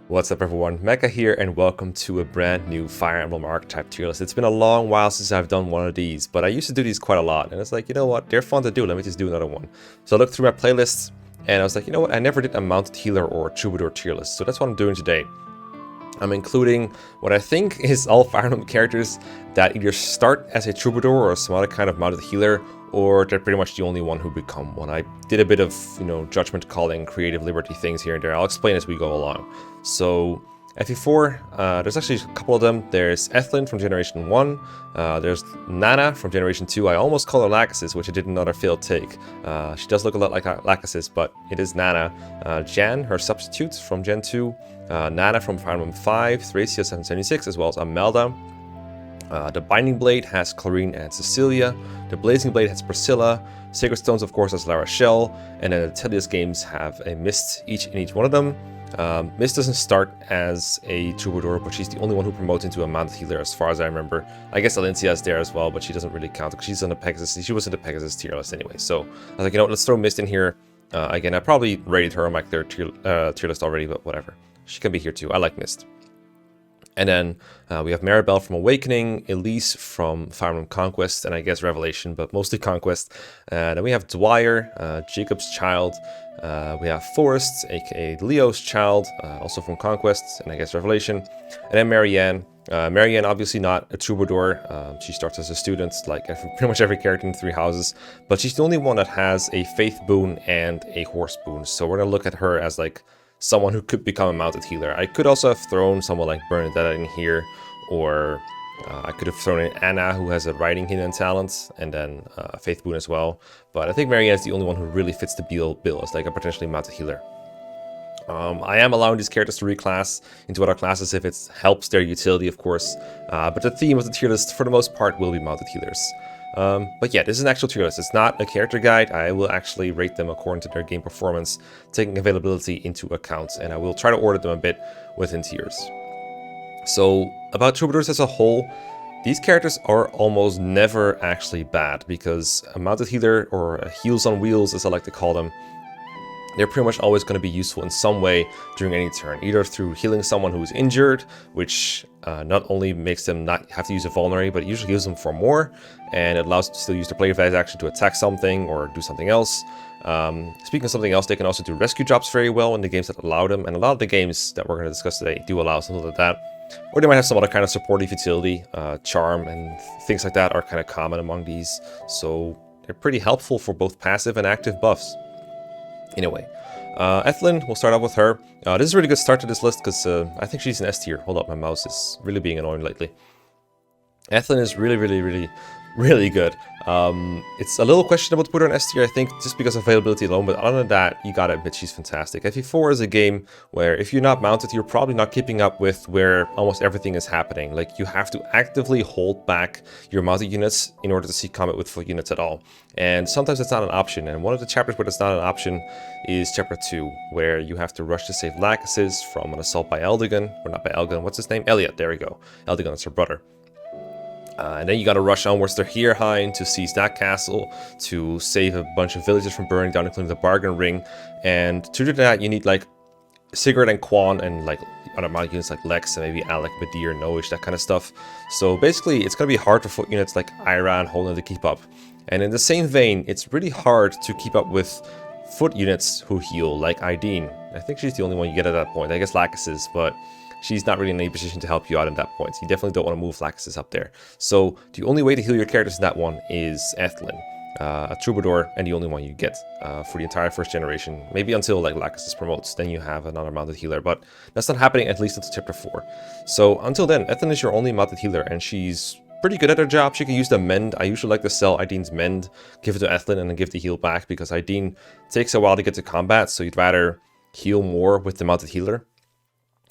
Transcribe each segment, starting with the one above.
What's up everyone, Mekkah here and welcome to a brand new Fire Emblem Archetype tier list. It's been a long while since I've done one of these, but I used to do these quite a lot and it's like, you know what, they're fun to do, let me just do another one. So I looked through my playlists and I was like, you know what, I never did a Mounted Healer or Troubadour tier list, so that's what I'm doing today. I'm including what I think is all Fire Emblem characters that either start as a Troubadour or some other kind of Mounted Healer, or they're pretty much the only one who become one. I did a bit of, judgment calling, creative liberty things here and there. I'll explain as we go along. So, FE4, there's actually a couple of them. There's Ethlyn from Generation 1. There's Nanna from Generation 2. I almost call her Lachesis, which I did another failed take. She does look a lot like Lachesis, but it is Nanna. Jan, her substitute from Gen 2. Nanna from Fire Emblem 5. Thracia 776, as well as Amalda. The Binding Blade has Clarine and Cecilia. The Blazing Blade has Priscilla. Sacred Stones, of course, has Lara Shell. And then the Tellius games have a Mist in each one of them. Mist doesn't start as a Troubadour, but she's the only one who promotes into a Mounted Healer as far as I remember. I guess Alencia is there as well, but she doesn't really count because she's on the Pegasus. She was in the Pegasus tier list anyway. So I was like, you know what, let's throw Mist in here. Again, I probably rated her on my clear tier list already, but whatever. She can be here too. I like Mist. And then we have Maribel from Awakening, Elise from Fire Emblem Conquest, and I guess Revelation, but mostly Conquest. Then we have Dwyer, Jacob's child. We have Forrest, aka Leo's child, also from Conquest, and I guess Revelation. And then Marianne. Marianne, obviously not a Troubadour. She starts as a student, like pretty much every character in Three Houses. But she's the only one that has a Faith boon and a Horse boon. So we're going to look at her as like someone who could become a Mounted Healer. I could also have thrown someone like Bernadetta in here, or I could have thrown in Anna, who has a Riding Hidden Talent, and then a Faith boon as well. But I think Marianne is the only one who really fits the bill as like a potentially Mounted Healer. I am allowing these characters to reclass into other classes if it helps their utility, of course. But the theme of the tier list, for the most part, will be Mounted Healers. But yeah, this is an actual tier list. It's not a character guide. I will actually rate them according to their game performance, taking availability into account, and I will try to order them a bit within tiers. So, about Troubadours as a whole, these characters are almost never actually bad, because a Mounted Healer, or a Heals on Wheels as I like to call them, they're pretty much always going to be useful in some way during any turn, either through healing someone who's injured, which not only makes them not have to use a vulnerary, but it usually heals them for more, and it allows them to still use their player phase action to attack something or do something else. Speaking of something else, they can also do rescue drops very well in the games that allow them, and a lot of the games that we're going to discuss today do allow something like that. Or they might have some other kind of supportive utility, charm and things like that are kind of common among these, so they're pretty helpful for both passive and active buffs. Anyway, Ethlyn, we'll start off with her. This is a really good start to this list because I think she's an S tier. Hold up, my mouse is really being annoying lately. Ethlyn is really good. It's a little questionable to put her in S tier, I think, just because of availability alone, but other than that, you gotta admit she's fantastic. FE4 is a game where if you're not mounted, you're probably not keeping up with where almost everything is happening. Like, you have to actively hold back your mounted units in order to see combat with full units at all. And sometimes it's not an option, and one of the chapters where it's not an option is Chapter 2, where you have to rush to save Lachesis from an assault by Eldigan, or not by Eldigan, what's his name? Elliot, there we go. Eldigan is her brother. And then you gotta rush onwards to Heerheim to seize that castle, to save a bunch of villages from burning down, including the Bargain Ring. And to do that, you need like Sigurd and Quan and like other mounted units like Lex and maybe Alec, Badir, Noish, that kind of stuff. So basically, it's gonna be hard for foot units like Ira and Holden to keep up. And in the same vein, it's really hard to keep up with foot units who heal, like Ideen. I think she's the only one you get at that point. I guess Lachesis, but she's not really in any position to help you out at that point. You definitely don't want to move Lachesis up there. So the only way to heal your characters in that one is Ethlyn, a Troubadour, and the only one you get for the entire first generation. Maybe until like Lachesis promotes, then you have another mounted healer, but that's not happening at least until Chapter 4. So until then, Ethlyn is your only mounted healer, and she's pretty good at her job. She can use the Mend. I usually like to sell Ideen's Mend, give it to Ethlyn, and then give the heal back, because Ideen takes a while to get to combat, so you'd rather heal more with the mounted healer.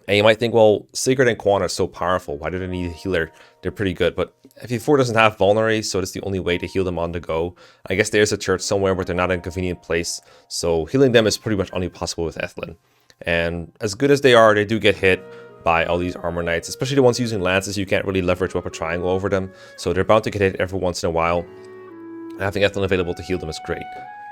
And you might think, well, Sigurd and Quan are so powerful, why do they need a healer? They're pretty good, but FE4 doesn't have vulnerary, so it's the only way to heal them on the go. I guess there's a church somewhere where they're not in a convenient place, so healing them is pretty much only possible with Ethlyn. And as good as they are, they do get hit by all these armor knights, especially the ones using lances. You can't really leverage up a triangle over them, so they're bound to get hit every once in a while. Having Ethlyn available to heal them is great.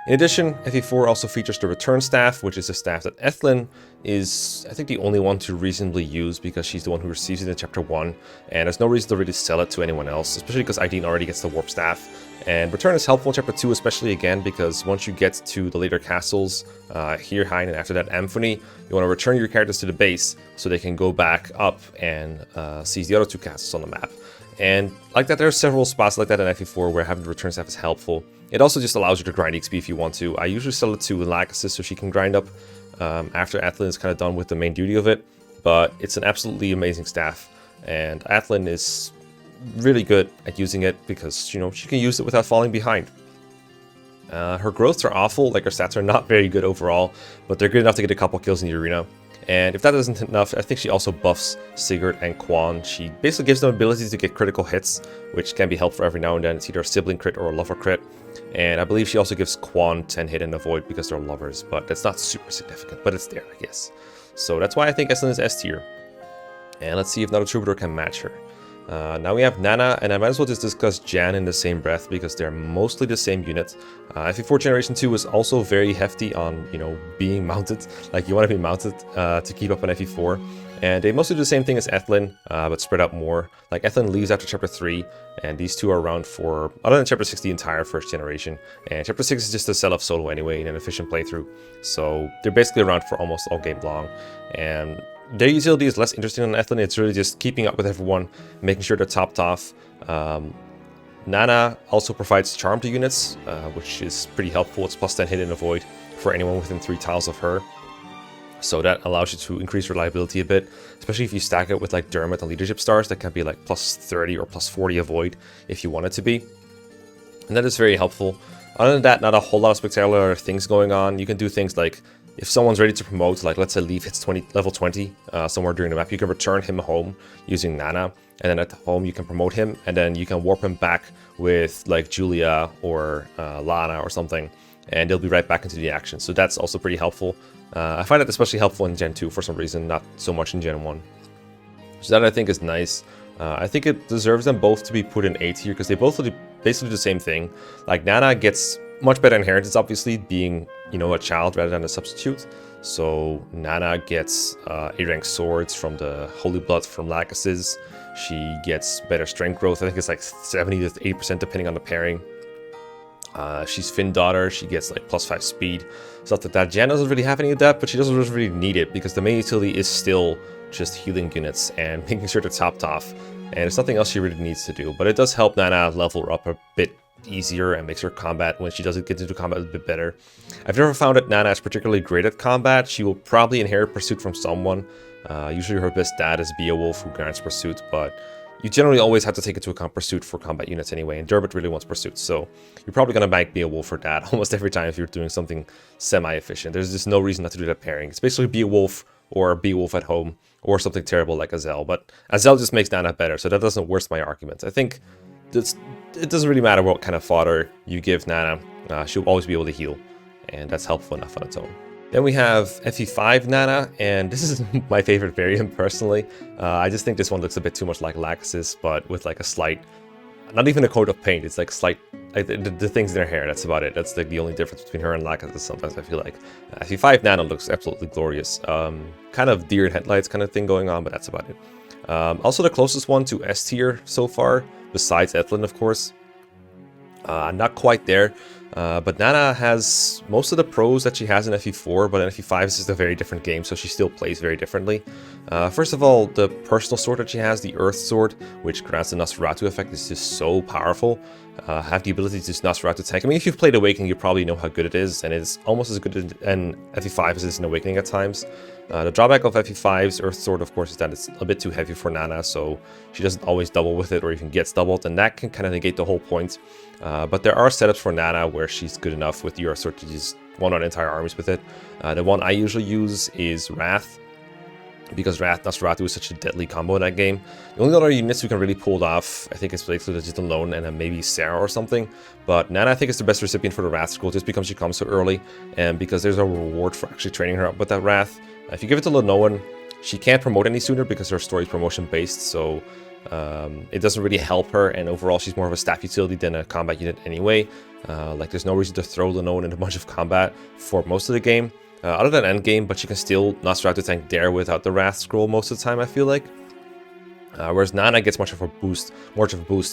In addition, FE4 also features the Return Staff, which is a staff that Ethlyn is, I think, the only one to reasonably use because she's the one who receives it in Chapter 1, and there's no reason to really sell it to anyone else, especially because Ideen already gets the Warp Staff. And Return is helpful in Chapter 2, especially again, because once you get to the later castles, here, Hein, and after that Amphony, you want to return your characters to the base so they can go back up and seize the other 2 castles on the map. And like that, there are several spots like that in FE4 where having the Return Staff is helpful. It also just allows you to grind XP if you want to. I usually sell it to Lachesis so she can grind up after Ethlyn is kind of done with the main duty of it. But it's an absolutely amazing staff, and Ethlyn is really good at using it because, you know, she can use it without falling behind. Her growths are awful, like her stats are not very good overall, but they're good enough to get a couple kills in the arena. And if that isn't enough, I think she also buffs Sigurd and Quan. She basically gives them abilities to get critical hits, which can be helpful every now and then. It's either a sibling crit or a lover crit. And I believe she also gives Quan 10 hit and avoid because they're lovers, but that's not super significant, but it's there, I guess. So that's why I think Ethlyn is S tier. And let's see if another Troubadour can match her. Now we have Nanna, and I might as well just discuss Jan in the same breath because they're mostly the same unit. FE4 Generation 2 is also very hefty on, you know, being mounted. Like, you want to be mounted to keep up on FE4. And they mostly do the same thing as Ethlyn, but spread out more. Like, Ethlyn leaves after Chapter 3, and these two are around for, other than Chapter 6, the entire first generation. And Chapter 6 is just a sell-off solo anyway in an efficient playthrough. So they're basically around for almost all game long. And their utility is less interesting than Ethlyn. It's really just keeping up with everyone, making sure they're topped off. Nanna also provides charm to units, which is pretty helpful. It's plus 10 hit and avoid for anyone within 3 tiles of her. So that allows you to increase reliability a bit, especially if you stack it with like Dermot and leadership stars. That can be like plus 30 or plus 40 avoid if you want it to be. And that is very helpful. Other than that, not a whole lot of spectacular things going on. You can do things like, if someone's ready to promote, like let's say Leaf hits level 20 somewhere during the map, you can return him home using Nanna, and then at home you can promote him, and then you can warp him back with like Julia or Lana or something, and they'll be right back into the action. So that's also pretty helpful. I find it especially helpful in Gen 2 for some reason, not so much in Gen 1. So that I think is nice. I think it deserves them both to be put in A tier because they both do basically the same thing. Like, Nanna gets much better inheritance, obviously, being, you know, a child rather than a substitute. So Nanna gets A-rank swords from the Holy Blood from Lachesis. She gets better strength growth. I think it's like 70 to 80% depending on the pairing. She's Finn daughter. She gets like plus 5 speed. Stuff like that. Jan doesn't really have any of that, but she doesn't really need it because the main utility is still just healing units and making sure they're topped off. And there's nothing else she really needs to do. But it does help Nanna level her up a bit easier and makes her combat, when she does get into combat, a bit better. I've never found that Nanna is particularly great at combat. She will probably inherit Pursuit from someone. Usually her best dad is Beowulf, who grants Pursuit, but you generally always have to take into account Pursuit for combat units anyway, and Dermot really wants Pursuit, so you're probably going to bank Beowulf for that almost every time if you're doing something semi-efficient. There's just no reason not to do that pairing. It's basically Beowulf or Beowulf at home, or something terrible like Azel, but Azel just makes Nanna better, so that doesn't worsen my argument. I think it doesn't really matter what kind of fodder you give Nanna, she'll always be able to heal, and that's helpful enough on its own. Then we have FE5 Nanna, and this is my favorite variant personally. I just think this one looks a bit too much like Lachesis, but with like a slight, not even a coat of paint, it's like slight, like the things in her hair, that's about it. That's like the only difference between her and Lachesis sometimes, I feel like. FE5 Nanna looks absolutely glorious. Kind of deer in headlights kind of thing going on, but that's about it. Also the closest one to S tier so far, besides Ethlyn, of course. Not quite there, but Nanna has most of the pros that she has in FE4, but in FE5 is just a very different game, so she still plays very differently. First of all, the personal sword that she has, the Earth Sword, which grants the Nosferatu effect, is just so powerful. Have the ability to just Nosferatu tank. I mean, if you've played Awakening, you probably know how good it is, and it's almost as good in FE5 as it is in Awakening at times. The drawback of FE5's Earth Sword, of course, is that it's a bit too heavy for Nanna, so she doesn't always double with it or even gets doubled, and that can kind of negate the whole point. But there are setups for Nanna where she's good enough with the Earth Sword to just one-on entire armies with it. The one I usually use is Wrath, because Wrath Nosferatu is such a deadly combo in that game. The only other units who can really pull it off, I think, is basically just Alone and then maybe Sarah or something. But Nanna, I think, is the best recipient for the Wrath scroll just because she comes so early, and because there's a reward for actually training her up with that Wrath. If you give it to Lenoan, she can't promote any sooner because her story is promotion based, so It doesn't really help her, and overall she's more of a staff utility than a combat unit anyway. Like there's no reason to throw Lenone in a bunch of combat for most of the game, other than endgame, but she can still Nosferatu tank there without the Wrath Scroll most of the time, I feel like. Whereas Nanna gets much of a boost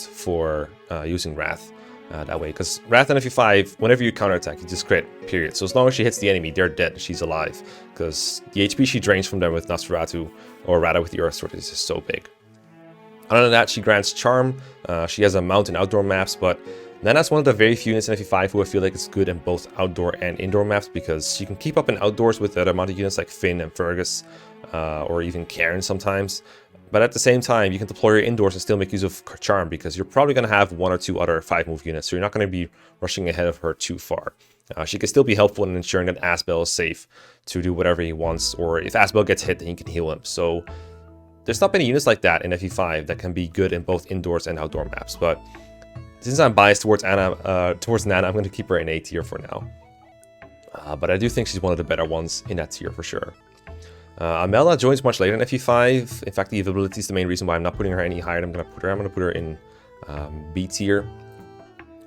for using Wrath that way, because Wrath and FE5, whenever you counterattack, you just crit, period. So as long as she hits the enemy, they're dead, she's alive, because the HP she drains from them with Nosferatu, or rather with the Earth Sword, is just so big. Other than that, she grants Charm. She has a mount in outdoor maps, but Nanna's one of the very few units in FE5 who I feel like is good in both outdoor and indoor maps, because she can keep up in outdoors with other mounted units like Finn and Fergus, or even Karen sometimes. But at the same time, you can deploy her indoors and still make use of Charm, because you're probably going to have 1 or 2 other 5-move units, so you're not going to be rushing ahead of her too far. She can still be helpful in ensuring that Asbel is safe to do whatever he wants, or if Asbel gets hit, then he can heal him. So there's not many units like that in FE5 that can be good in both indoors and outdoor maps. But since I'm biased towards Nanna, I'm going to keep her in A tier for now. But I do think she's one of the better ones in that tier for sure. Amalda joins much later in FE5. In fact, the availability is the main reason why I'm not putting her any higher than I'm going to put her in B tier.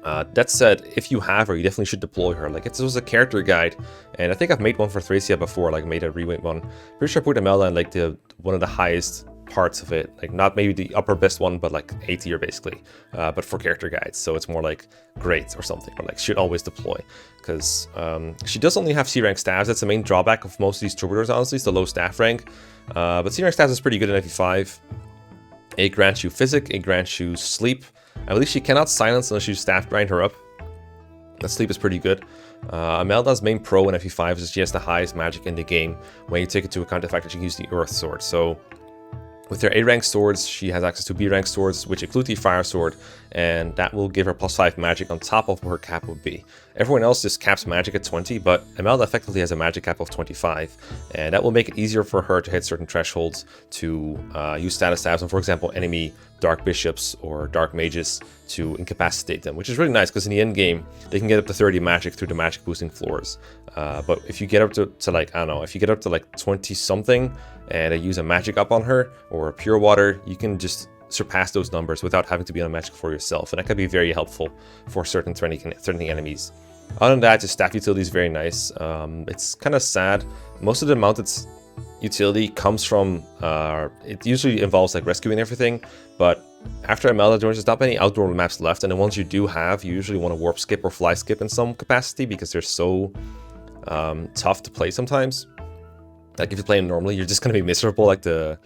That said, if you have her, you definitely should deploy her. Like, this was a character guide, and I think I've made one for Thracia before, like made a reweight one. Pretty sure I put Amalda in like one of the highest parts of it, like not maybe the upper best one, but like A tier basically, but for character guides, so it's more like great or something, or like should always deploy, because she does only have C rank staffs. That's the main drawback of most of these Troubadours, honestly, is the low staff rank, but C rank staffs is pretty good in FE5. It grants you physic, it grants you sleep. I believe she cannot silence unless you staff grind her up. That sleep is pretty good. Amalda's main pro in FE5 is she has the highest magic in the game when you take into account the fact that she can use the Earth Sword. So with her A rank swords, she has access to B rank swords, which include the Fire Sword, and that will give her +5 magic on top of what her cap would be. Everyone else just caps magic at 20, but Amalda effectively has a magic cap of 25, and that will make it easier for her to hit certain thresholds to use status stabs on, for example, enemy Dark Bishops or Dark Mages to incapacitate them, which is really nice because in the end game, they can get up to 30 magic through the magic boosting floors. But if you get up to like, I don't know, if you get up to like 20 something and they use a magic up on her or a pure water, you can just surpass those numbers without having to be on a magic floor yourself. And that can be very helpful for certain threatening enemies. Other than that, just staff utility is very nice. It's kind of sad. Most of the mounted utility comes from, it usually involves like rescuing everything, but after Amalda joins, there's not many outdoor maps left, and the ones you do have, you usually want to warp skip or fly skip in some capacity because they're so tough to play sometimes. Like if you play them normally, you're just going to be miserable. Like the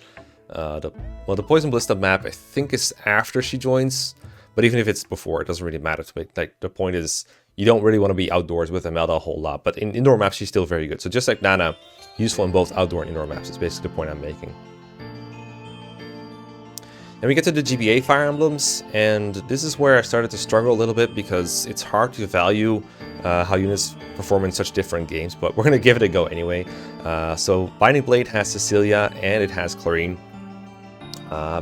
Poison Ballista map, I think is after she joins, but even if it's before, it doesn't really matter to me. Like the point is, you don't really want to be outdoors with Amalda a whole lot, but in indoor maps, she's still very good. So just like Nanna, useful in both outdoor and indoor maps is basically the point I'm making. Then we get to the GBA Fire Emblems, and this is where I started to struggle a little bit because it's hard to value how units perform in such different games, but we're going to give it a go anyway. So Binding Blade has Cecilia and it has Clarine.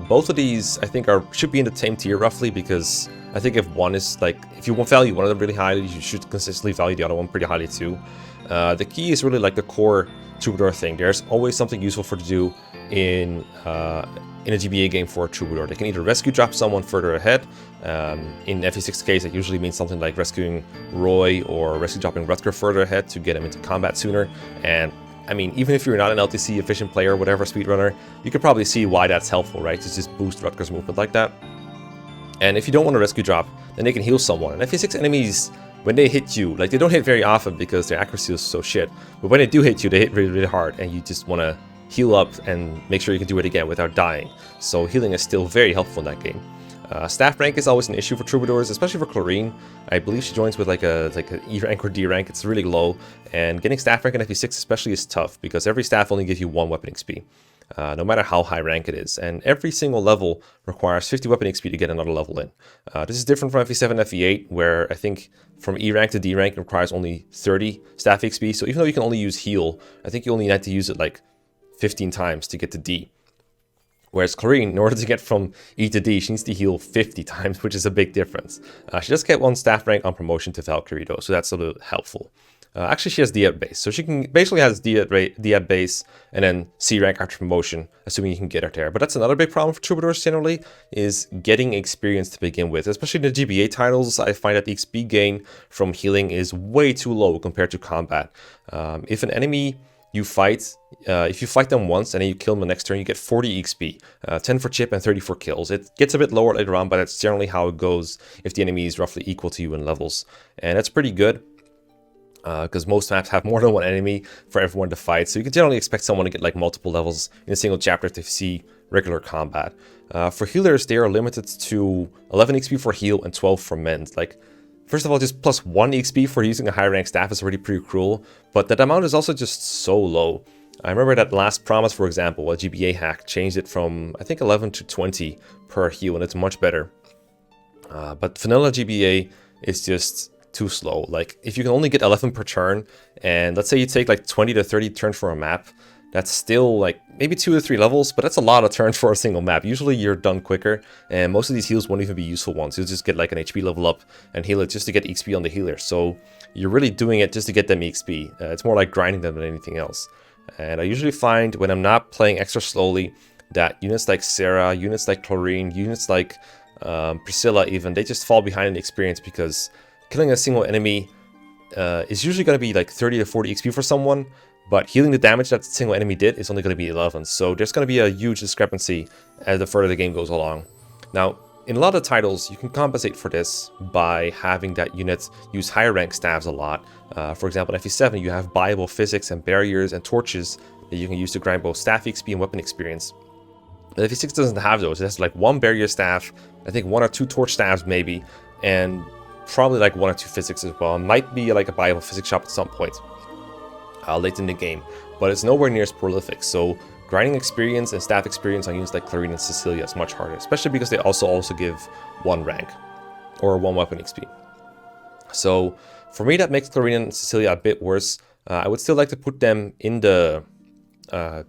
Both of these I think should be in the same tier roughly, because I think if one is like, if you value one of them really highly, you should consistently value the other one pretty highly too. The key is really like the core Troubadour thing. There's always something useful to do in a GBA game for a Troubadour. They can either rescue drop someone further ahead. In FE6 case, it usually means something like rescuing Roy or rescue dropping Rutger further ahead to get him into combat sooner. And I mean, even if you're not an LTC efficient player or whatever, speedrunner, you could probably see why that's helpful, right? To just boost Rutger's movement like that. And if you don't want to rescue drop, then they can heal someone. And FE6 enemies, when they hit you, like they don't hit very often because their accuracy is so shit, but when they do hit you, they hit really, really hard, and you just want to heal up and make sure you can do it again without dying. So healing is still very helpful in that game. Staff rank is always an issue for Troubadours, especially for Clarine. I believe she joins with like a E rank or D rank. It's really low, and getting staff rank in FE6 especially is tough because every staff only gives you 1 weapon XP, no matter how high rank it is, and every single level requires 50 weapon XP to get another level in. This is different from FE7 and FE8, where I think from E rank to D rank it requires only 30 staff XP. So even though you can only use heal, I think you only need to use it like 15 times to get to D. Whereas Clarine, in order to get from E to D, she needs to heal 50 times, which is a big difference. She does get 1 staff rank on promotion to Valkyrie though, so that's a little helpful. Actually, she has D at base, so she can basically has D at base and then C rank after promotion, assuming you can get her there. But that's another big problem for Troubadours generally, is getting experience to begin with. Especially in the GBA titles, I find that the XP gain from healing is way too low compared to combat. If an enemy you fight, if you fight them once and then you kill them the next turn, you get 40 XP, 10 for chip and 30 for kills. It gets a bit lower later on, but that's generally how it goes if the enemy is roughly equal to you in levels. And that's pretty good, because most maps have more than one enemy for everyone to fight. So you can generally expect someone to get like multiple levels in a single chapter to see regular combat. For healers, they are limited to 11 XP for heal and 12 for mend. Like, first of all, just plus 1 XP for using a high rank staff is already pretty cruel, but that amount is also just so low. I remember that last promise, for example, a GBA hack changed it from, I think, 11 to 20 per heal, and it's much better. But vanilla GBA is just too slow. Like, if you can only get 11 per turn, and let's say you take like 20 to 30 turns for a map, that's still like maybe 2 to 3 levels, but that's a lot of turns for a single map. Usually you're done quicker, and most of these heals won't even be useful ones. You'll just get like an HP level up and heal it just to get XP on the healer. So you're really doing it just to get them XP. It's more like grinding them than anything else. And I usually find when I'm not playing extra slowly that units like Sarah, units like Clarine, units like Priscilla even, they just fall behind in experience, because killing a single enemy is usually going to be like 30 to 40 XP for someone, but healing the damage that the single enemy did is only going to be 11. So there's going to be a huge discrepancy as the further the game goes along. Now, in a lot of titles, you can compensate for this by having that unit use higher rank staves a lot. For example, in FE7, you have buyable physics and barriers and torches that you can use to grind both staff XP and weapon experience. But FE6 doesn't have those. It has like 1 barrier staff, I think 1 or 2 torch staves maybe, and probably like 1 or 2 physics as well. It might be like a buyable physics shop at some point late in the game, but it's nowhere near as prolific. So grinding experience and staff experience on units like Clarine and Cecilia is much harder, especially because they also give 1 rank or 1 weapon XP. So for me, that makes Clarine and Cecilia a bit worse. I would still like to put them in the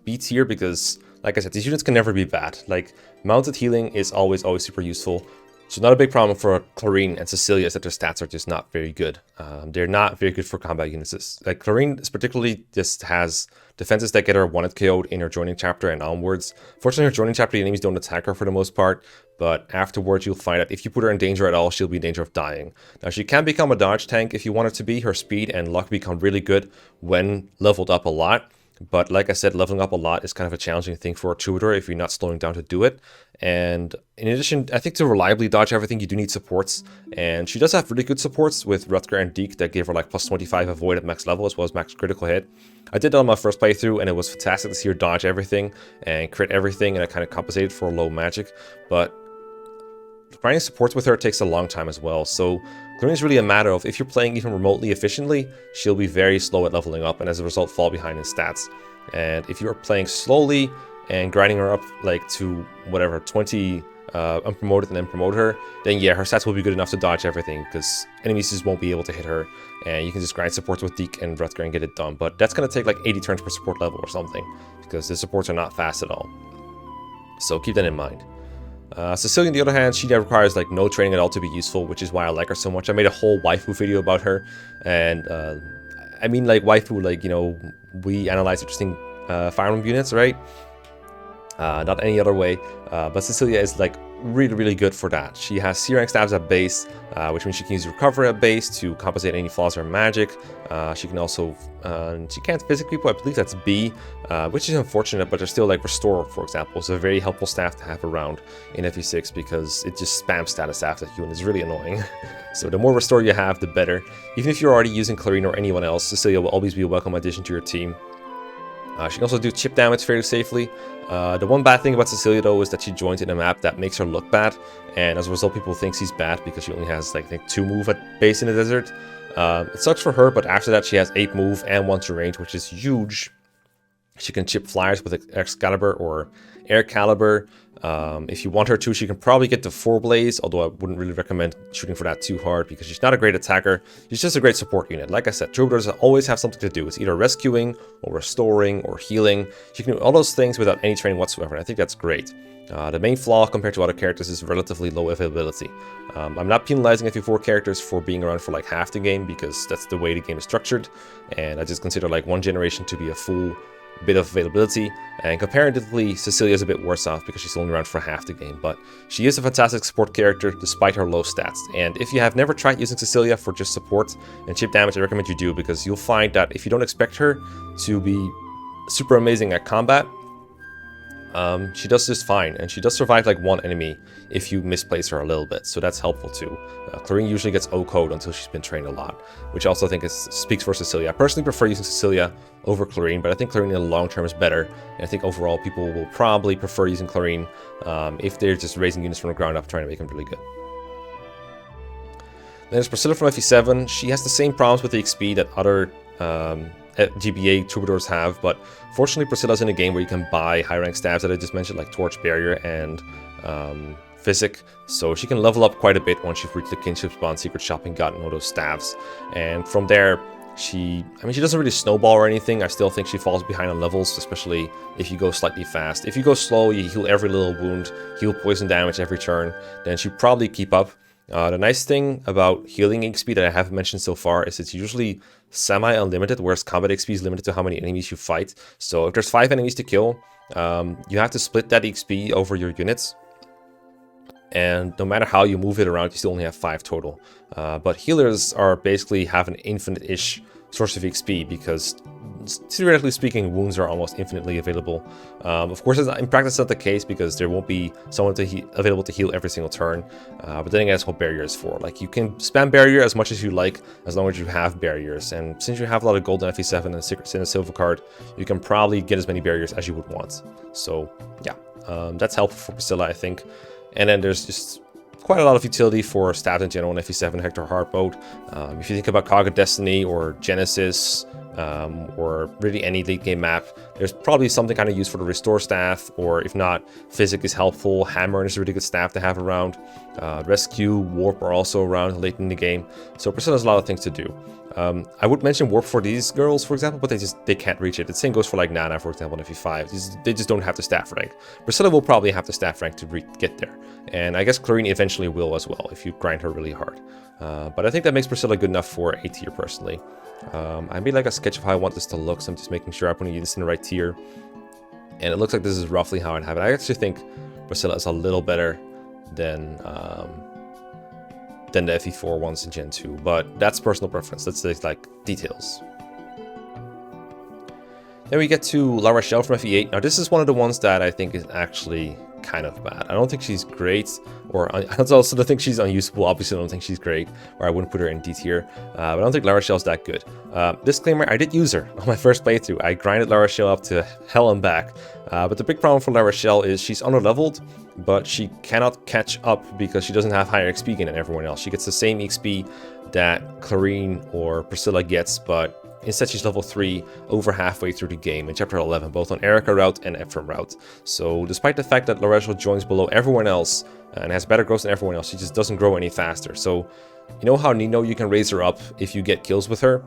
B tier, because like I said, these units can never be bad. Like, mounted healing is always super useful. So not a big problem for Clarine and Cecilia is that their stats are just not very good. They're not very good for combat units. Like, Clarine particularly just has defenses that get her 1-hit KO'd in her joining chapter and onwards. Fortunately, her joining chapter, the enemies don't attack her for the most part, but afterwards you'll find that if you put her in danger at all, she'll be in danger of dying. Now, she can become a dodge tank if you want her to be. Her speed and luck become really good when leveled up a lot. But like I said, leveling up a lot is kind of a challenging thing for a Troubadour if you're not slowing down to do it. And in addition, I think to reliably dodge everything, you do need supports. And she does have really good supports with Rutger and Deke that gave her like plus 25 avoid at max level as well as max critical hit. I did that on my first playthrough, and it was fantastic to see her dodge everything and crit everything, and I kind of compensated for low magic. But grinding supports with her takes a long time as well. So Clarine is really a matter of, if you're playing even remotely efficiently, she'll be very slow at leveling up, and as a result fall behind in stats. And if you're playing slowly and grinding her up like to whatever 20 unpromoted and then promote her, then yeah, her stats will be good enough to dodge everything, because enemies just won't be able to hit her, and you can just grind supports with Deke and Rutger and get it done. But that's going to take like 80 turns per support level or something, because the supports are not fast at all. So keep that in mind. Cecilia, on the other hand, she requires like no training at all to be useful, which is why I like her so much. I made a whole waifu video about her, and I mean like waifu, like, you know, we analyze interesting Fire Emblem units, right? Not any other way, but Cecilia is like really good for that. She has C rank stabs at base, which means she can use recover at base to compensate any flaws in her magic. She can also, she can't physic people, I believe that's B, which is unfortunate, but there's still like restore, for example. It's a very helpful staff to have around in FE6, because it just spams status after you, and it's really annoying. So the more restore you have, the better. Even if you're already using Clarine or anyone else, Cecilia will always be a welcome addition to your team. She can also do chip damage fairly safely. The one bad thing about Cecilia, though, is that she joins in a map that makes her look bad, and as a result, people think she's bad because she only has, like, I think 2 move at base in the desert. It sucks for her, but after that, she has 8 move and 1 to range, which is huge. She can chip flyers with Excalibur or Air Caliber. If you want her to, she can probably get to 4 Blaze, although I wouldn't really recommend shooting for that too hard, because she's not a great attacker. She's just a great support unit. Like I said, Troubadours always have something to do. It's either rescuing or restoring or healing. She can do all those things without any training whatsoever, and I think that's great. The main flaw compared to other characters is relatively low availability. I'm not penalizing FE4 characters for being around for like half the game, because that's the way the game is structured, and I just consider like one generation to be a full bit of availability, and comparatively Cecilia is a bit worse off because she's only around for half the game, but she is a fantastic support character despite her low stats. And if you have never tried using Cecilia for just support and chip damage, I recommend you do, because you'll find that if you don't expect her to be super amazing at combat, she does just fine, and she does survive like one enemy if you misplace her a little bit, so that's helpful too. Clarine usually gets O-code until she's been trained a lot, which I also think speaks for Cecilia. I personally prefer using Cecilia over Clarine, but I think Clarine in the long term is better, and I think overall people will probably prefer using Clarine if they're just raising units from the ground up, trying to make them really good. Then there's Priscilla from FE7. She has the same problems with the XP that other GBA Troubadours have, but fortunately Priscilla's in a game where you can buy high rank stabs that I just mentioned, like Torch, Barrier, and Physic, so she can level up quite a bit once you've reached the Kinship Spawn, Secret Shopping, gotten all those stabs, and from there she doesn't really snowball or anything. I still think she falls behind on levels, especially if you go slightly fast. If you go slow, you heal every little wound, heal poison damage every turn, then she'd probably keep up. The nice thing about healing XP that I haven't mentioned so far is it's usually semi-unlimited, whereas combat XP is limited to how many enemies you fight. So if there's 5 enemies to kill, you have to split that XP over your units. And no matter how you move it around, you still only have 5 total. But healers are basically have an infinite-ish source of XP, because theoretically speaking, wounds are almost infinitely available. Of course, in practice, that's not the case, because there won't be someone available to heal every single turn. But then again, that's what barrier is for. Like, you can spam barrier as much as you like, as long as you have barriers. And since you have a lot of gold in FE7 and Secret Sin and Silver card, you can probably get as many barriers as you would want. So yeah, that's helpful for Priscilla, I think. And then there's just quite a lot of utility for stabs in general in FE7 Hector Heart mode. If you think about Cog of Destiny or Genesis, or really any late game map, there's probably something kind of used for the restore staff, or if not, Physic is helpful, Hammer is a really good staff to have around, Rescue, Warp are also around late in the game, so Priscilla has a lot of things to do. I would mention Warp for these girls, for example, but they can't reach it. The same goes for like Nanna, for example, in FE5. They just don't have the staff rank. Priscilla will probably have the staff rank to get there, and I guess Clarine eventually will as well if you grind her really hard. But I think that makes Priscilla good enough for A tier personally. I made like a sketch of how I want this to look, so I'm just making sure I'm putting this in the right tier. And it looks like this is roughly how I'd have it. I actually think Priscilla is a little better than the FE4 ones in Gen 2, but that's personal preference. That's like details. Then we get to La Rochelle from FE8. Now this is one of the ones that I think is actually kind of bad. I don't think she's great, or I also don't think she's unusable. Obviously I don't think she's great, or I wouldn't put her in D tier, but I don't think La Rochelle's that good. Disclaimer, I did use her on my first playthrough. I grinded La Rochelle up to hell and back, but the big problem for La Rochelle is she's under-leveled, but she cannot catch up because she doesn't have higher XP gain than everyone else. She gets the same XP that Clarine or Priscilla gets, but instead she's level 3 over halfway through the game in chapter 11, both on Erica route and Ephraim route. So despite the fact that La Rochelle joins below everyone else and has better growth than everyone else, she just doesn't grow any faster. So you know how Nino, you can raise her up if you get kills with her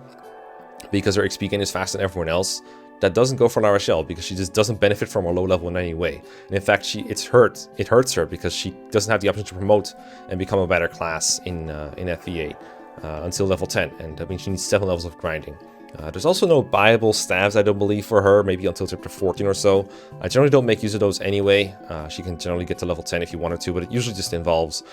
because her XP gain is faster than everyone else? That doesn't go for La Rochelle because she just doesn't benefit from her low level in any way. And in fact, it hurts her because she doesn't have the option to promote and become a better class in FE8 until level 10. And I mean, she needs 7 levels of grinding. There's also no buyable stabs, I don't believe, for her, maybe until chapter 14 or so. I generally don't make use of those anyway. She can generally get to level 10 if you wanted to, but it usually just involves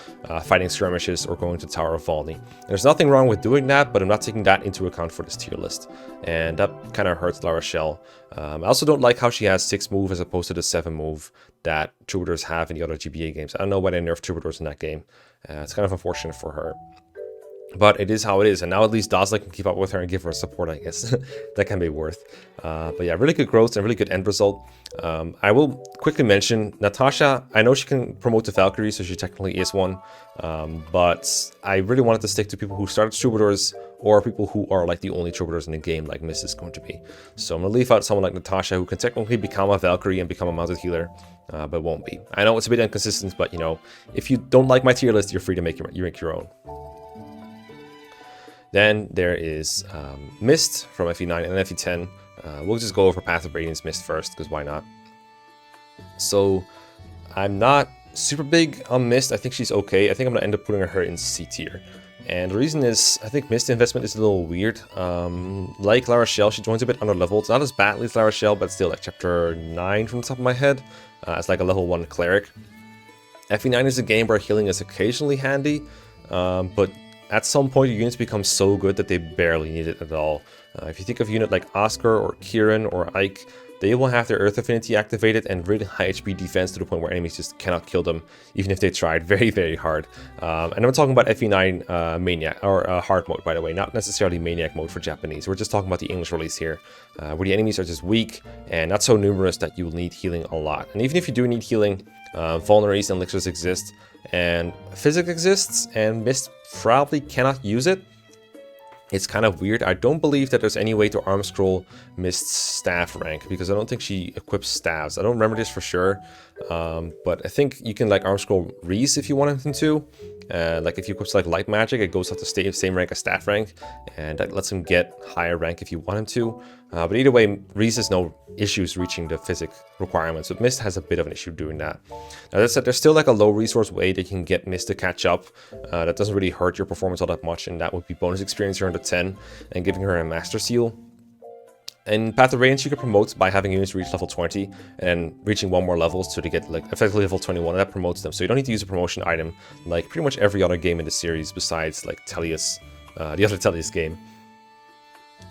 fighting skirmishes or going to Tower of Volney. There's nothing wrong with doing that, but I'm not taking that into account for this tier list. And that kind of hurts La Rochelle. I also don't like how she has 6 move as opposed to the 7 move that Troubadours have in the other GBA games. I don't know why they nerfed Troubadours in that game. It's kind of unfortunate for her. But it is how it is, and now at least Dazla can keep up with her and give her support, I guess. That can be worth. But yeah, really good growth and really good end result. I will quickly mention Natasha. I know she can promote to Valkyrie, so she technically is one. But I really wanted to stick to people who started Troubadours or people who are like the only Troubadours in the game, like Miss is going to be. So I'm going to leave out someone like Natasha, who can technically become a Valkyrie and become a mounted healer, but won't be. I know it's a bit inconsistent, but you know, if you don't like my tier list, you're free to make your own. Then there is Mist from FE9 and FE10. We'll just go over Path of Radiance Mist first, because why not? So, I'm not super big on Mist. I think she's okay. I think I'm going to end up putting her in C tier. And the reason is, I think Mist investment is a little weird. Like La Rochelle, she joins a bit under leveled. It's not as badly as La Rochelle, but still like chapter 9 from the top of my head. As like a level 1 cleric. FE9 is a game where healing is occasionally handy, but at some point your units become so good that they barely need it at all. If you think of a unit like Oscar or Kieran or Ike, they will have their Earth Affinity activated and really high HP defense to the point where enemies just cannot kill them, even if they tried very, very hard. And I'm talking about FE9 Maniac, or Hard mode, by the way, not necessarily Maniac mode for Japanese. We're just talking about the English release here, where the enemies are just weak and not so numerous that you will need healing a lot. And even if you do need healing, vulneraries and elixirs exist, and physics exists, and Mist probably cannot use it. It's kind of weird. I don't believe that there's any way to arm scroll Mist's staff rank, because I don't think she equips staves. I don't remember this for sure, but I think you can like arm scroll Reese if you want him to. Like if you equip like light magic, it goes up to same rank as staff rank, and that lets him get higher rank if you want him to. But either way, Reese has no issues reaching the physic requirements, but Mist has a bit of an issue doing that. Now that said, there's still like a low resource way that you can get Mist to catch up. That doesn't really hurt your performance all that much, and that would be bonus experience here under 10 and giving her a master seal. In Path of Radiance, you can promote by having units reach level 20 and then reaching one more level so to get like effectively level 21, and that promotes them. So you don't need to use a promotion item like pretty much every other game in the series besides like Tellius, the other Tellius game.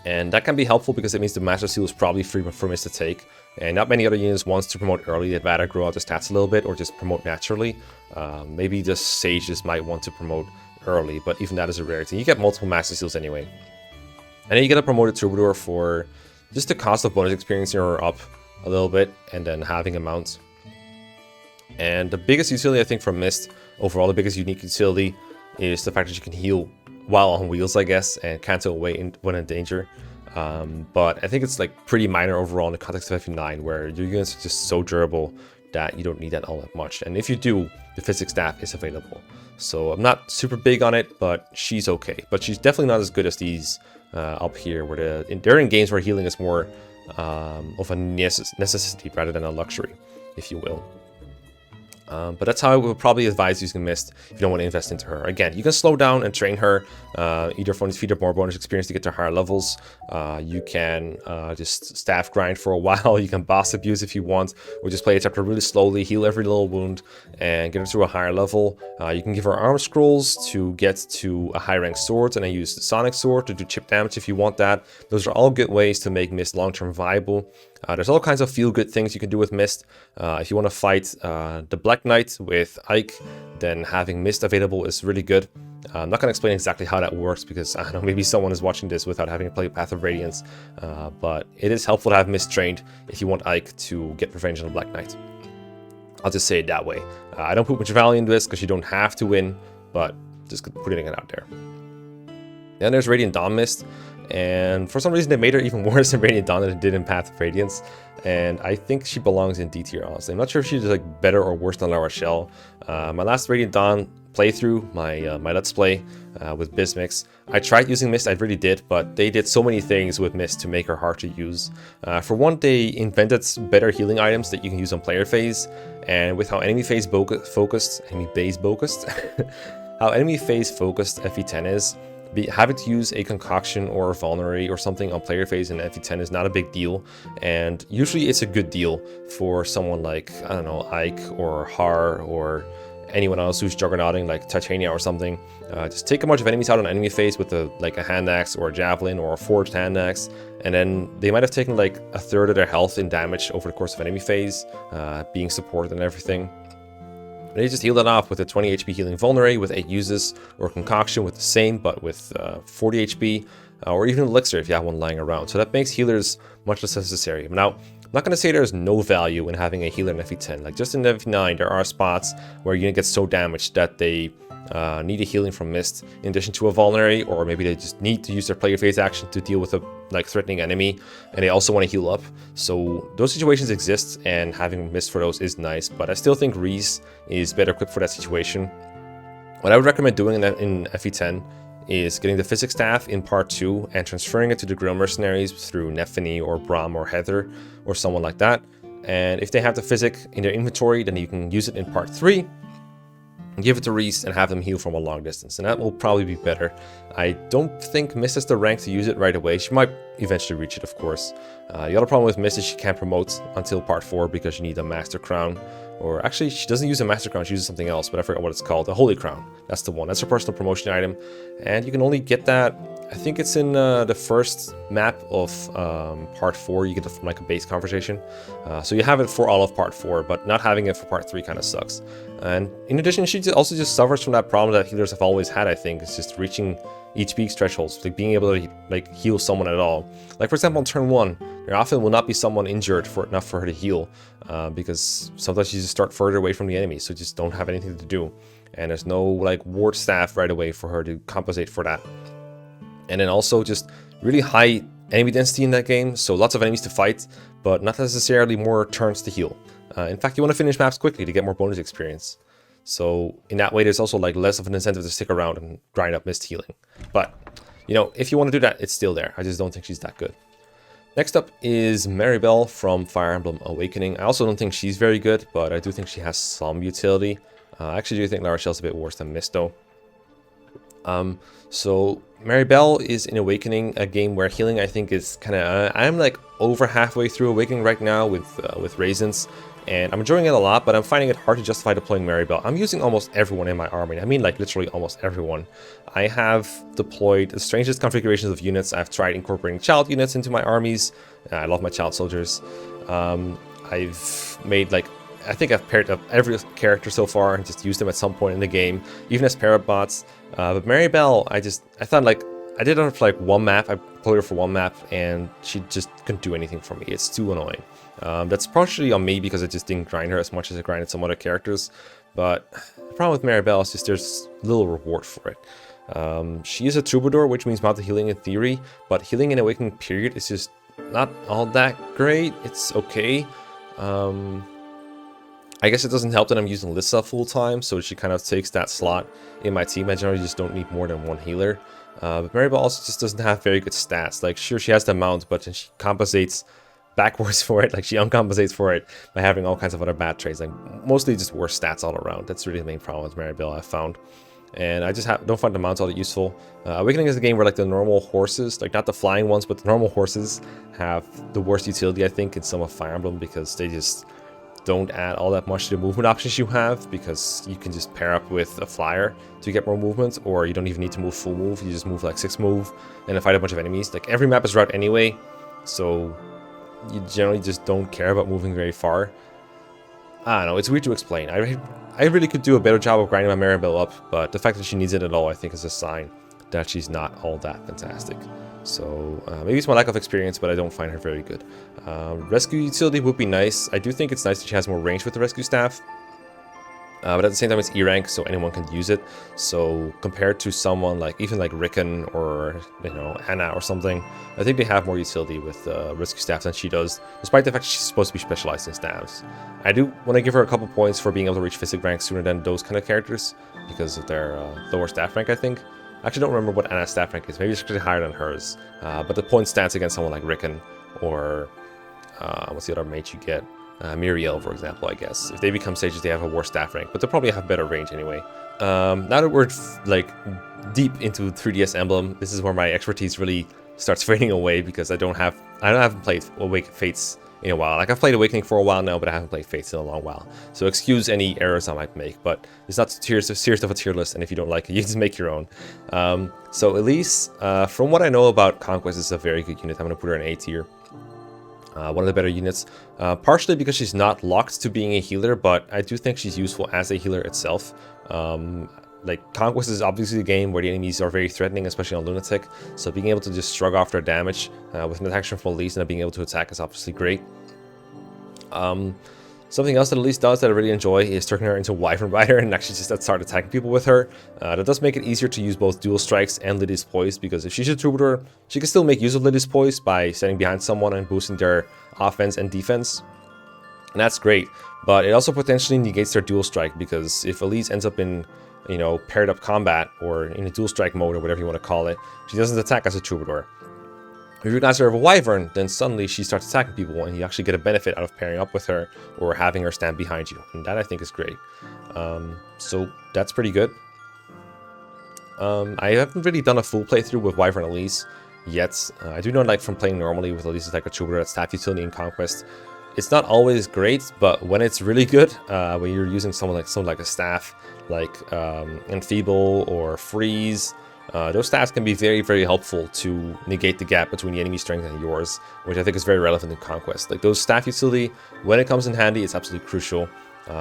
And that can be helpful because it means the Master Seal is probably free for Mist to take. And not many other units wants to promote early. They'd rather grow out the stats a little bit or just promote naturally. Maybe the Sages might want to promote early, but even that is a rarity. You get multiple Master Seals anyway. And then you get a promoted Troubadour for just the cost of bonus experience her up a little bit and then having a mount. And the biggest utility I think from Mist, overall the biggest unique utility, is the fact that you can heal while on wheels, I guess, and cancel away when in danger. But I think it's like pretty minor overall in the context of FE9, where your units are just so durable that you don't need that all that much. And if you do, the physics staff is available. So I'm not super big on it, but she's okay. But she's definitely not as good as these up here, where they're in games where healing is more of a necessity rather than a luxury, if you will. But that's how I would probably advise using Mist if you don't want to invest into her. Again, you can slow down and train her, either from feed up more bonus experience to get to higher levels. You can just staff grind for a while. You can boss abuse if you want, or just play a chapter really slowly, heal every little wound, and get her to a higher level. You can give her arm scrolls to get to a high rank sword, and then use the Sonic Sword to do chip damage if you want that. Those are all good ways to make Mist long-term viable. There's all kinds of feel-good things you can do with Mist. If you want to fight the Black Knight with Ike, then having Mist available is really good. I'm not going to explain exactly how that works because, I don't know, maybe someone is watching this without having to play Path of Radiance. But it is helpful to have Mist trained if you want Ike to get revenge on the Black Knight. I'll just say it that way. I don't put much value into this because you don't have to win, but just putting it out there. Then there's Radiant Dawn Mist. And for some reason, they made her even worse in Radiant Dawn than it did in Path of Radiance. And I think she belongs in D tier, honestly. I'm not sure if she's like better or worse than La Rochelle. My last Radiant Dawn playthrough, my Let's Play with Bismix, I tried using Mist, I really did, but they did so many things with Mist to make her hard to use. For one, they invented better healing items that you can use on player phase, and with how enemy phase focused, how enemy phase focused FE10 is, having to use a concoction or a vulnerary or something on player phase in FE10 is not a big deal, and usually it's a good deal for someone like, I don't know, Ike or Har or anyone else who's juggernauting like Titania or something. Just take a bunch of enemies out on enemy phase with like a hand axe or a javelin or a forged hand axe, and then they might have taken like a third of their health in damage over the course of enemy phase, being supported and everything. They just heal that off with a 20 HP healing vulnerary with 8 uses, or concoction with the same but with 40 HP, or even elixir if you have one lying around. So that makes healers much less necessary. Now, I'm not going to say there's no value in having a healer in FE10. Like just in FE9, there are spots where your unit gets so damaged that they need a healing from Mist in addition to a vulnerary, or maybe they just need to use their player phase action to deal with a threatening enemy, and they also want to heal up. So those situations exist, and having Mist for those is nice, but I still think Reese is better equipped for that situation. What I would recommend doing in FE10 is getting the physics staff in part 2 and transferring it to the Grill Mercenaries through Nephany or Braum or Heather or someone like that, And if they have the physic in their inventory, then you can use it in part 3. Give it to Reese and have them heal from a long distance, and that will probably be better. I don't think Mist has the rank to use it right away. She might eventually reach it, of course. The other problem with Mist is she can't promote until part 4 because you need a Master Crown. Or actually, she doesn't use a Master Crown, she uses something else, but I forgot what it's called. A Holy Crown. That's the one. That's her personal promotion item. And you can only get that, I think it's in the first map of part 4. You get it from like a base conversation. So you have it for all of part 4, but not having it for part 3 kind of sucks. And in addition, she also just suffers from that problem that healers have always had, I think. It's just reaching HP thresholds, like being able to like heal someone at all. Like for example, on turn 1, there often will not be someone injured enough for her to heal, because sometimes you just start further away from the enemy, so you just don't have anything to do. And there's no like ward staff right away for her to compensate for that. And then also just really high enemy density in that game, so lots of enemies to fight, but not necessarily more turns to heal. In fact, you want to finish maps quickly to get more bonus experience. So in that way, there's also like less of an incentive to stick around and grind up Mist healing. But, you know, if you want to do that, it's still there. I just don't think she's that good. Next up is Maribel from Fire Emblem Awakening. I also don't think she's very good, but I do think she has some utility. I actually do think La Rochelle's a bit worse than Mist, though. So Maribel is in Awakening, a game where healing I think is kind of... I'm like over halfway through Awakening right now with Raisins, and I'm enjoying it a lot, but I'm finding it hard to justify deploying Maribel. I'm using almost everyone in my army. I mean like literally almost everyone. I have deployed the strangest configurations of units. I've tried incorporating child units into my armies. I love my child soldiers. I've made like... I think I've paired up every character so far and just used them at some point in the game, even as pair-up bots. But Maribel, I thought like, I did her for like one map, I played her for one map, and she just couldn't do anything for me. It's too annoying. That's partially on me because I just didn't grind her as much as I grinded some other characters. But the problem with Maribel is just there's little reward for it. She is a Troubadour, which means mount healing in theory, but healing in Awakening period is just not all that great. It's okay. I guess it doesn't help that I'm using Lissa full time, so she kind of takes that slot in my team. I generally just don't need more than one healer. But Maribel also just doesn't have very good stats. Like, sure, she has the mount, but then she compensates backwards for it. Like, she uncompensates for it by having all kinds of other bad traits. Like, mostly just worse stats all around. That's really the main problem with Maribel, I've found. And I just don't find the mounts all that useful. Awakening is a game where like the normal horses, like not the flying ones, but the normal horses have the worst utility, I think, in some of Fire Emblem, because they just don't add all that much to the movement options you have, because you can just pair up with a flyer to get more movement, or you don't even need to move full move. You just move like 6 move and then fight a bunch of enemies. Like every map is route anyway, so you generally just don't care about moving very far. I don't know, it's weird to explain. I really could do a better job of grinding my Maribel up, but the fact that she needs it at all, I think, is a sign that she's not all that fantastic. So maybe it's my lack of experience, but I don't find her very good. Rescue utility would be nice. I do think it's nice that she has more range with the rescue staff. But at the same time, it's E rank, so anyone can use it. So compared to someone like, even like Rickon or, you know, Anna or something, I think they have more utility with rescue staff than she does, despite the fact she's supposed to be specialized in staffs. I do want to give her a couple points for being able to reach physic rank sooner than those kind of characters, because of their lower staff rank, I think. I actually don't remember what Anna's staff rank is. Maybe it's actually higher than hers. But the point stands against someone like Rickon or what's the other mage you get? Miriel, for example, I guess. If they become sages, they have a worse staff rank, but they'll probably have better range anyway. Now that we're like deep into 3DS Emblem, this is where my expertise really starts fading away, because I haven't played Awake Fates in a while. Like, I've played Awakening for a while now, but I haven't played Fates in a long while. So excuse any errors I might make, but it's not serious of a tier list, and if you don't like it, you just make your own. So Elise, from what I know about Conquest, is a very good unit. I'm going to put her in A tier. One of the better units, partially because she's not locked to being a healer, but I do think she's useful as a healer itself. Like, Conquest is obviously a game where the enemies are very threatening, especially on Lunatic, so being able to just shrug off their damage with an attack from Elise and being able to attack is obviously great. Something else that Elise does that I really enjoy is turning her into Wyvern Rider and actually just start attacking people with her. That does make it easier to use both Dual Strikes and Lydia's Poise, because if she's a Troubadour, she can still make use of Lydia's Poise by standing behind someone and boosting their offense and defense. And that's great, but it also potentially negates their Dual Strike, because if Elise ends up in, you know, paired up combat or in a Dual Strike mode or whatever you want to call it, she doesn't attack as a Troubadour. If you guys are of a wyvern, then suddenly she starts attacking people, and you actually get a benefit out of pairing up with her or having her stand behind you, and that I think is great. So that's pretty good. I haven't really done a full playthrough with Wyvern Elise yet. I do know, like, from playing normally with Elise, like a Troubadour at staff utility in Conquest, it's not always great, but when it's really good, when you're using someone like a staff, like Enfeeble or Freeze, those staffs can be very, very helpful to negate the gap between the enemy strength and yours, which I think is very relevant in Conquest. Like, those staff utility, when it comes in handy, it's absolutely crucial.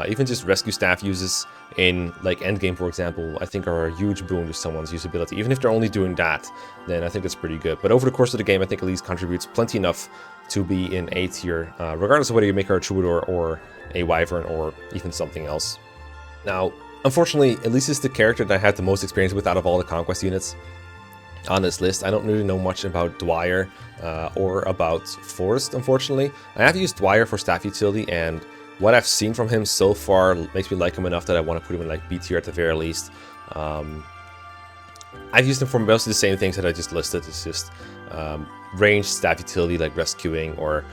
Even just rescue staff uses in, like, endgame, for example, I think are a huge boon to someone's usability. Even if they're only doing that, then I think it's pretty good. But over the course of the game, I think Elise contributes plenty enough to be in A tier, regardless of whether you make her a Troubadour or a Wyvern or even something else. Now, unfortunately, Elise is the character that I had the most experience with out of all the Conquest units on this list. I don't really know much about Dwyer or about Forrest, unfortunately. I have used Dwyer for staff utility, and what I've seen from him so far makes me like him enough that I want to put him in, like, B tier at the very least. I've used him for mostly the same things that I just listed. It's just ranged staff utility, like rescuing or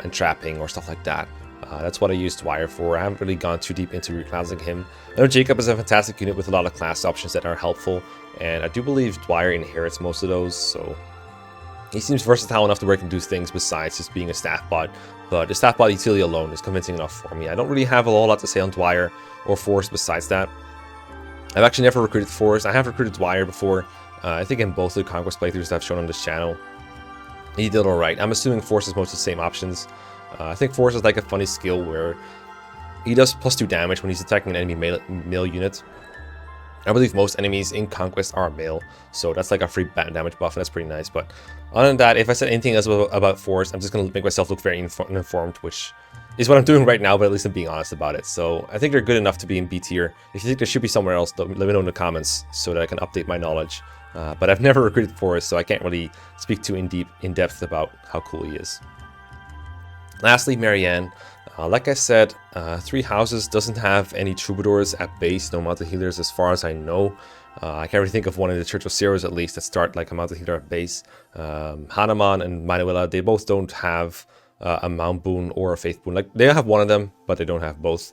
entrapping or stuff like that. That's what I used Dwyer for. I haven't really gone too deep into reclassing him. I know Jacob is a fantastic unit with a lot of class options that are helpful, and I do believe Dwyer inherits most of those, so he seems versatile enough to where he can do things besides just being a staff bot, but the staff bot utility alone is convincing enough for me. I don't really have a whole lot to say on Dwyer or Forrest besides that. I've actually never recruited Forrest. I have recruited Dwyer before. I think in both the Conquest playthroughs that I've shown on this channel, he did alright. I'm assuming Forrest is most of the same options. I think Forrest is like a funny skill where he does +2 damage when he's attacking an enemy male unit. I believe most enemies in Conquest are male, so that's like a free damage buff, and that's pretty nice. But other than that, if I said anything else about Forrest, I'm just going to make myself look very uninformed, which is what I'm doing right now, but at least I'm being honest about it. So I think they're good enough to be in B tier. If you think there should be somewhere else, let me know in the comments so that I can update my knowledge. But I've never recruited Forrest, so I can't really speak too in depth about how cool he is. Lastly, Marianne. Like I said, Three Houses doesn't have any Troubadours at base, no mounted healers as far as I know. I can't really think of one in the Church of Zeros at least that start like a mounted healer at base. Hanuman and Manuela, they both don't have a mount boon or a faith boon. Like, they have one of them, but they don't have both.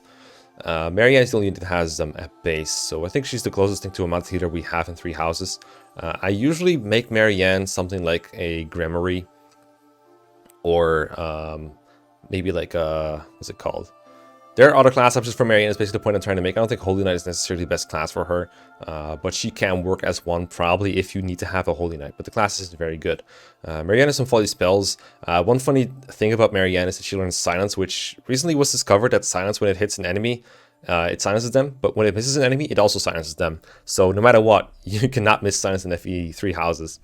Marianne is the only unit that has them at base, so I think she's the closest thing to a mounted healer we have in Three Houses. I usually make Marianne something like a Gremory, or maybe like a, what's it called? There are other class options for Marianne, is basically the point I'm trying to make. I don't think Holy Knight is necessarily the best class for her, but she can work as one probably if you need to have a Holy Knight, but the class isn't very good. Marianne has some folly spells. One funny thing about Marianne is that she learns Silence, which recently was discovered that Silence, when it hits an enemy, it silences them, but when it misses an enemy, it also silences them. So no matter what, you cannot miss Silence in FE3 houses.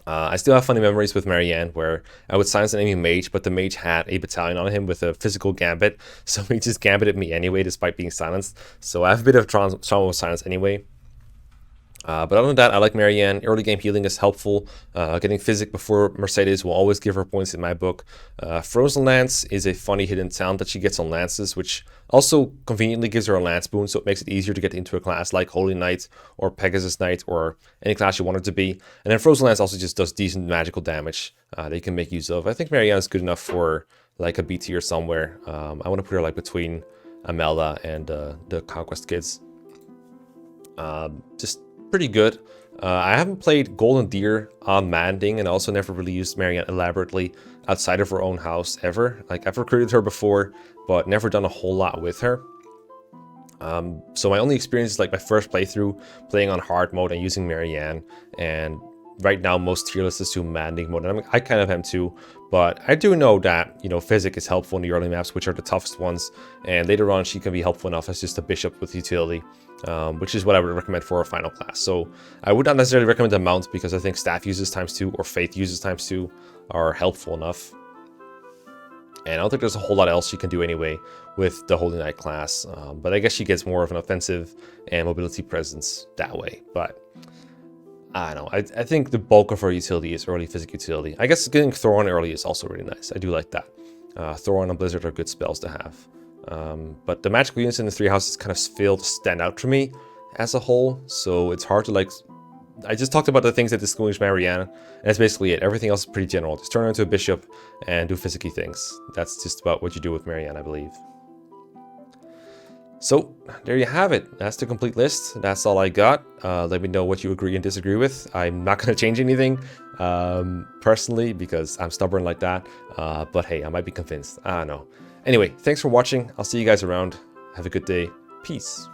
I still have funny memories with Marianne where I would silence an enemy mage, but the mage had a battalion on him with a physical gambit, so he just gambited me anyway despite being silenced. So I have a bit of trauma with silence anyway. But other than that, I like Marianne. Early game healing is helpful. Getting Physic before Mercedes will always give her points in my book. Frozen Lance is a funny hidden talent that she gets on lances, which also conveniently gives her a lance boon, so it makes it easier to get into a class like Holy Knight or Pegasus Knight or any class you want it to be. And then Frozen Lance also just does decent magical damage that you can make use of. I think Marianne is good enough for like a B tier somewhere. I want to put her like between Amalda and the Conquest kids. Just pretty good. I haven't played Golden Deer on Manding, and also never really used Marianne elaborately outside of her own house ever. Like, I've recruited her before, but never done a whole lot with her. So my only experience is like my first playthrough playing on hard mode and using Marianne, and right now most tier lists assume Manding mode, and I kind of am too, but I do know that, you know, Physic is helpful in the early maps, which are the toughest ones, and later on she can be helpful enough as just a bishop with utility. Which is what I would recommend for a final class. So I would not necessarily recommend a mount, because I think staff uses ×2 or faith uses ×2 are helpful enough. And I don't think there's a whole lot else you can do anyway with the Holy Knight class. But I guess she gets more of an offensive and mobility presence that way. But I don't know. I think the bulk of her utility is early Physic utility. I guess getting Thoron early is also really nice. I do like that. Thoron and Blizzard are good spells to have. But the magical units in the Three Houses kind of fail to stand out for me as a whole, so it's hard to like I just talked about the things that distinguish Marianne, and that's basically it. Everything else is pretty general. Just turn her into a bishop and do physicky things. That's just about what you do with Marianne, I believe. So, there you have it. That's the complete list. That's all I got. Let me know what you agree and disagree with. I'm not going to change anything, personally, because I'm stubborn like that. But hey, I might be convinced. I don't know. Anyway, thanks for watching. I'll see you guys around. Have a good day. Peace.